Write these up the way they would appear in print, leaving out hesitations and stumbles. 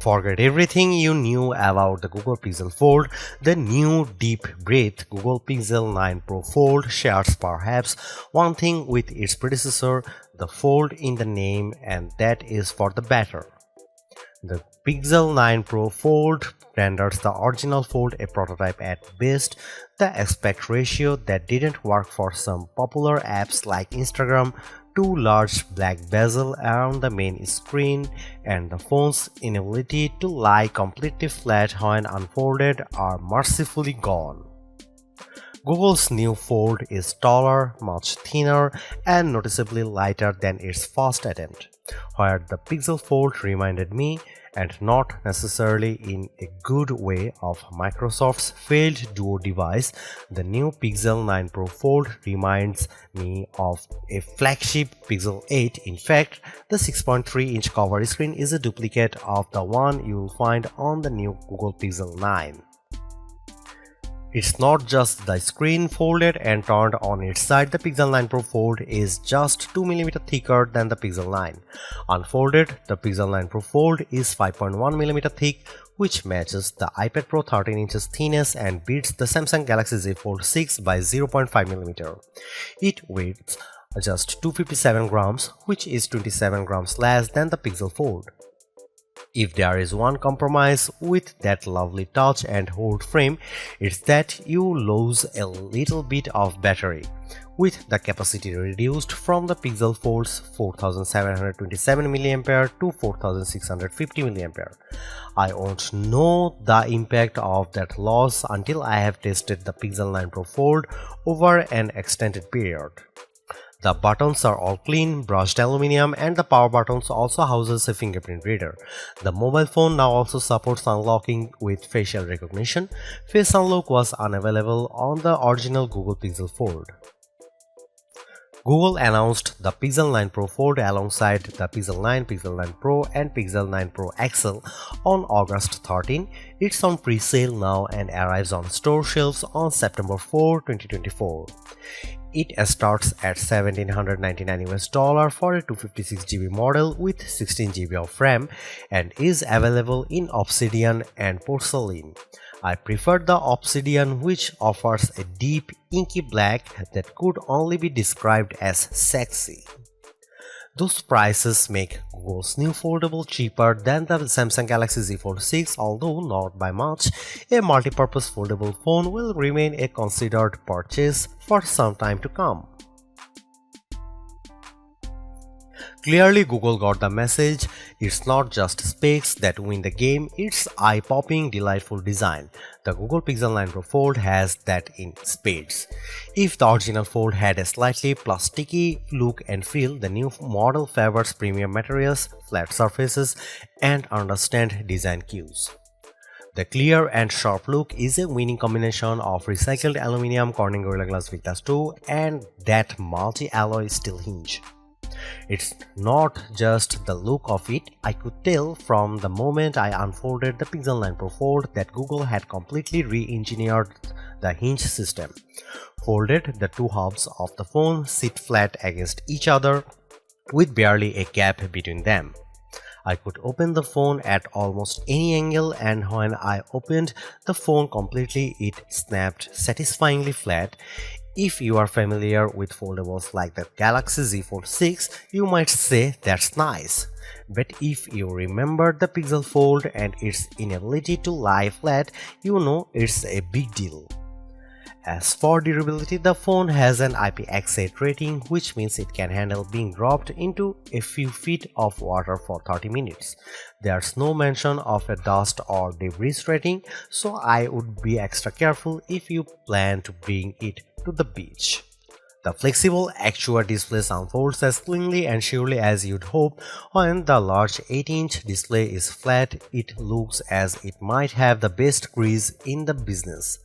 Forget everything you knew about the Google Pixel Fold. The new deep breath Google Pixel 9 Pro Fold shares perhaps one thing with its predecessor, the fold in the name, and that is for the better. The Pixel 9 Pro Fold renders the original Fold a prototype at best. The aspect ratio that didn't work for some popular apps like Instagram, two large black bezel around the main screen, and the phone's inability to lie completely flat when unfolded are mercifully gone. Google's new Fold is taller, much thinner, and noticeably lighter than its first attempt, where the Pixel Fold reminded me, and not necessarily in a good way, of Microsoft's failed Duo device. The new Pixel 9 Pro Fold reminds me of a flagship Pixel 8. In fact, the 6.3-inch cover screen is a duplicate of the one you'll find on the new Google Pixel 9. It's not just the screen folded and turned on its side. The Pixel 9 Pro Fold is just 2mm thicker than the Pixel 9. Unfolded, the Pixel 9 Pro Fold is 5.1mm thick, which matches the iPad Pro 13 inches thickness and beats the Samsung Galaxy Z Fold 6 by 0.5mm. It weighs just 257 grams, which is 27 grams less than the Pixel Fold. If there is one compromise with that lovely touch and hold frame, it's that you lose a little bit of battery, with the capacity reduced from the Pixel Fold's 4727 mAh to 4650 mAh. I won't know the impact of that loss until I have tested the Pixel 9 Pro Fold over an extended period. The buttons are all clean, brushed aluminum, and the power buttons also houses a fingerprint reader. The mobile phone now also supports unlocking with facial recognition. Face unlock was unavailable on the original Google Pixel Fold. Google announced the Pixel 9 Pro Fold alongside the Pixel 9, Pixel 9 Pro, and Pixel 9 Pro XL on August 13. It's on pre-sale now and arrives on store shelves on September 4, 2024. It starts at $1,799 for a 256GB model with 16GB of RAM and is available in Obsidian and Porcelain. I prefer the Obsidian, which offers a deep, inky black that could only be described as sexy. Those prices make Google's new foldable cheaper than the Samsung Galaxy Z Fold 6, although not by much. A multi-purpose foldable phone will remain a considered purchase for some time to come. Clearly, Google got the message. It's not just specs that win the game, it's eye-popping, delightful design. The Google Pixel 9 Pro Fold has that in spades. If the original Fold had a slightly plasticky look and feel, the new model favors premium materials, flat surfaces, and understand design cues. The clear and sharp look is a winning combination of recycled aluminum, Corning Gorilla Glass Victus 2, and that multi-alloy steel hinge. It's not just the look of it. I could tell from the moment I unfolded the Pixel 9 Pro Fold that Google had completely re-engineered the hinge system. Folded, the two halves of the phone sit flat against each other with barely a gap between them. I could open the phone at almost any angle, and when I opened the phone completely, it snapped satisfyingly flat. If you are familiar with foldables like the Galaxy Z Fold 6, you might say that's nice. But if you remember the Pixel Fold and its inability to lie flat, you know it's a big deal. As for durability, the phone has an IPX8 rating, which means it can handle being dropped into a few feet of water for 30 minutes. There's no mention of a dust or debris rating, so I would be extra careful if you plan to bring it to the beach. The flexible actuator display unfolds as cleanly and surely as you'd hope. When the large 8-inch display is flat, it looks as it might have the best crease in the business.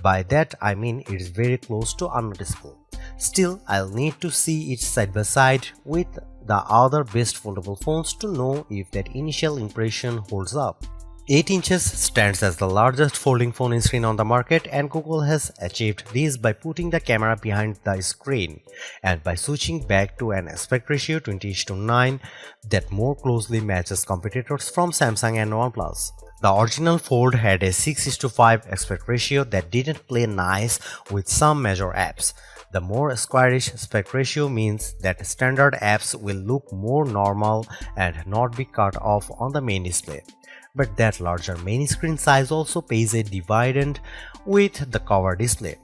By that I mean it's very close to unnoticeable. Still, I'll need to see it side by side with the other best foldable phones to know if that initial impression holds up. 8 inches stands as the largest folding phone screen on the market, and Google has achieved this by putting the camera behind the screen and by switching back to an aspect ratio 20:9 that more closely matches competitors from Samsung and OnePlus. The original Fold had a 6:5 aspect ratio that didn't play nice with some major apps. The more squarish aspect ratio means that standard apps will look more normal and not be cut off on the main display. But that larger main screen size also pays a dividend with the cover display.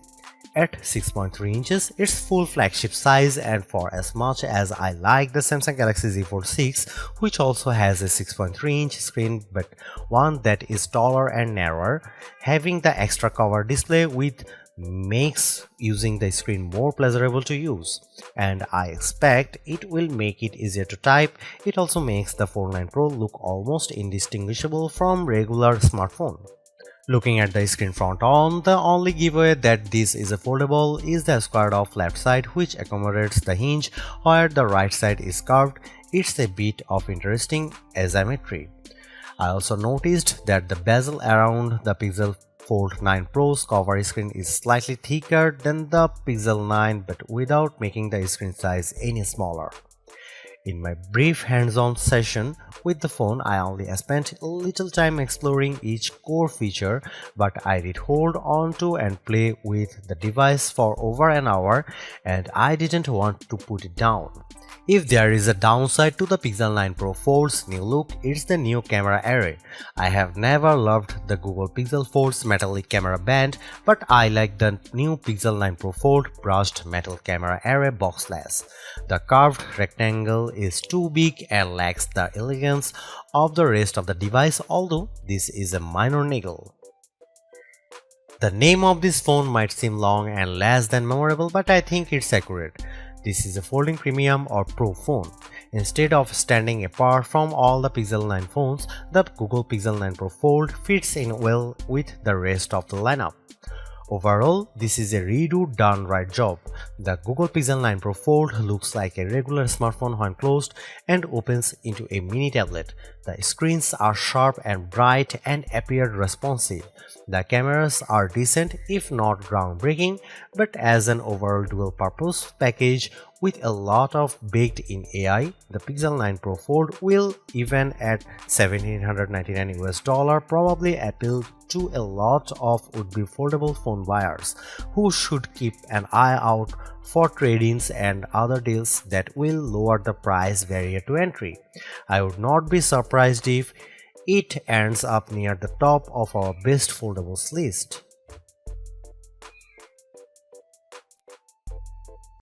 At 6.3 inches, it's full flagship size, and for as much as I like the Samsung Galaxy Z Fold 6, which also has a 6.3-inch screen but one that is taller and narrower, having the extra cover display with makes using the screen more pleasurable to use, and I expect it will make it easier to type. It also makes the Fold 9 Pro look almost indistinguishable from regular smartphone. Looking at the screen front on, the only giveaway that this is a foldable is the squared off left side, which accommodates the hinge where the right side is curved. It's a bit of interesting asymmetry. I also noticed that the bezel around the Pixel Fold 9 Pro's cover screen is slightly thicker than the Pixel 9, but without making the screen size any smaller. In my brief hands-on session with the phone, I only spent a little time exploring each core feature, but I did hold on to and play with the device for over an hour, and I didn't want to put it down. If there is a downside to the Pixel 9 Pro Fold's new look, it's the new camera array. I have never loved the Google Pixel Fold's metallic camera band, but I like the new Pixel 9 Pro Fold brushed metal camera array boxless. The curved rectangle is too big and lacks the elegance of the rest of the device, although this is a minor niggle. The name of this phone might seem long and less than memorable, but I think it's accurate. This is a folding premium or pro phone. Instead of standing apart from all the Pixel 9 phones, the Google Pixel 9 Pro Fold fits in well with the rest of the lineup. Overall, this is a redo done right job. The Google Pixel 9 Pro Fold looks like a regular smartphone when closed and opens into a mini tablet. The screens are sharp and bright and appear responsive. The cameras are decent if not groundbreaking, but as an overall dual-purpose package with a lot of baked-in AI, the Pixel 9 Pro Fold will, even at $1,799 probably appeal to a lot of would-be foldable phone buyers who should keep an eye out for trade-ins and other deals that will lower the price barrier to entry. I would not be surprised if it ends up near the top of our best foldables list.